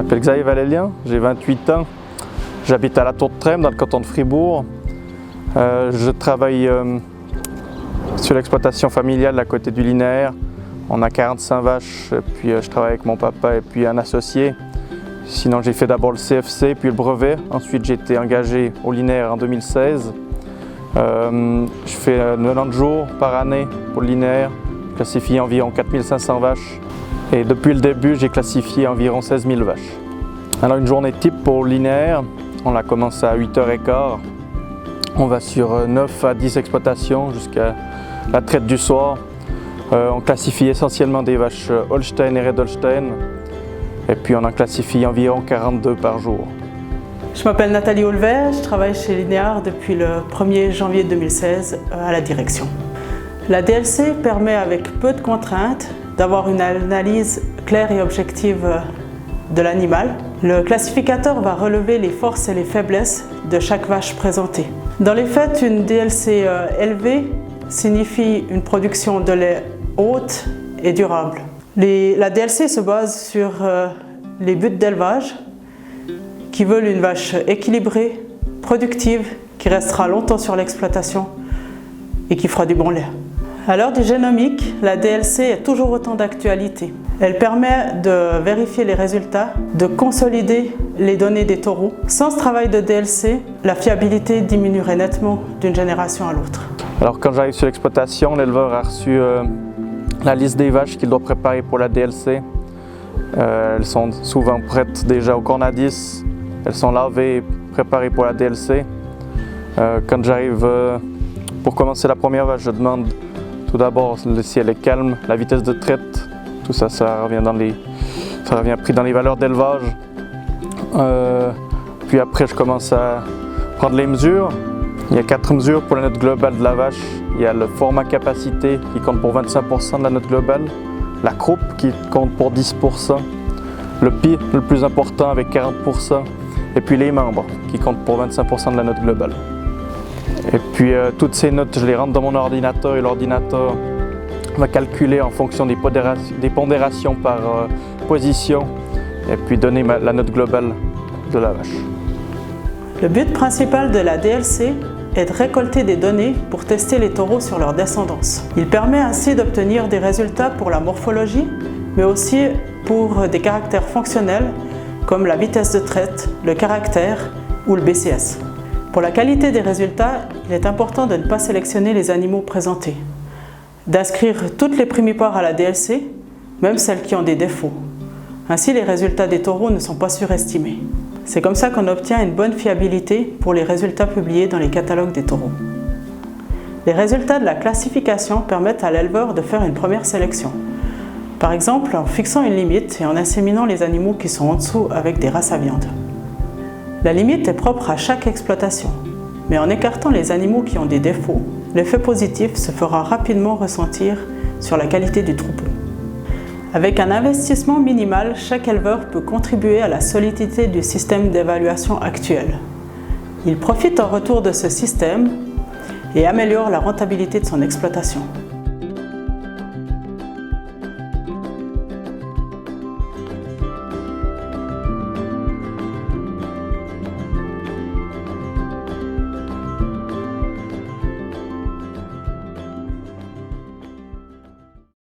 m'appelle Xavier Valélien, j'ai 28 ans. J'habite à la Tour de Trême dans le canton de Fribourg. Je travaille sur l'exploitation familiale à côté du linéaire. On a 45 vaches, puis je travaille avec mon papa et puis un associé. Sinon j'ai fait d'abord le CFC puis le brevet. Ensuite j'ai été engagé au linéaire en 2016. Je fais 90 jours par année pour le linéaire, classifié environ 4500 vaches. Et depuis le début, j'ai classifié environ 16 000 vaches. Alors une journée type pour le linéaire, on la commence à 8h15. On va sur 9 à 10 exploitations jusqu'à la traite du soir. On classifie essentiellement des vaches Holstein et Red Holstein. Et puis on en classifie environ 42 par jour. Je m'appelle Nathalie Olver, je travaille chez Linéaire depuis le 1er janvier 2016 à la direction. La DLC permet avec peu de contraintes d'avoir une analyse claire et objective de l'animal. Le classificateur va relever les forces et les faiblesses de chaque vache présentée. Dans les faits, une DLC élevée signifie une production de lait haute et durable. La DLC se base sur les buts d'élevage qui veulent une vache équilibrée, productive, qui restera longtemps sur l'exploitation et qui fera du bon lait. À l'heure du génomique, la DLC est toujours autant d'actualité. Elle permet de vérifier les résultats, de consolider les données des taureaux. Sans ce travail de DLC, la fiabilité diminuerait nettement d'une génération à l'autre. Alors quand j'arrive sur l'exploitation, l'éleveur a reçu la liste des vaches qu'il doit préparer pour la DLC. Elles sont souvent prêtes déjà au cornadis. Elles sont lavées et préparées pour la DLC. Quand j'arrive pour commencer la première vache, je demande tout d'abord si elle est calme, la vitesse de traite, tout ça, ça revient pris dans les valeurs d'élevage. Puis après, je commence à prendre les mesures. Il y a 4 mesures pour la note globale de la vache. Il y a le format capacité qui compte pour 25% de la note globale, la croupe qui compte pour 10%, le pied le plus important avec 40%, et puis les membres qui comptent pour 25% de la note globale. Et puis toutes ces notes, je les rentre dans mon ordinateur et l'ordinateur va calculer en fonction des pondérations par position et puis donner la note globale de la vache. Le but principal de la DLC est de récolter des données pour tester les taureaux sur leur descendance. Il permet ainsi d'obtenir des résultats pour la morphologie, mais aussi pour des caractères fonctionnels comme la vitesse de traite, le caractère ou le BCS. Pour la qualité des résultats, il est important de ne pas sélectionner les animaux présentés, d'inscrire toutes les primipares à la DLC, même celles qui ont des défauts. Ainsi, les résultats des taureaux ne sont pas surestimés. C'est comme ça qu'on obtient une bonne fiabilité pour les résultats publiés dans les catalogues des taureaux. Les résultats de la classification permettent à l'éleveur de faire une première sélection. Par exemple, en fixant une limite et en inséminant les animaux qui sont en dessous avec des races à viande. La limite est propre à chaque exploitation, mais en écartant les animaux qui ont des défauts, l'effet positif se fera rapidement ressentir sur la qualité du troupeau. Avec un investissement minimal, chaque éleveur peut contribuer à la solidité du système d'évaluation actuel. Il profite en retour de ce système et améliore la rentabilité de son exploitation.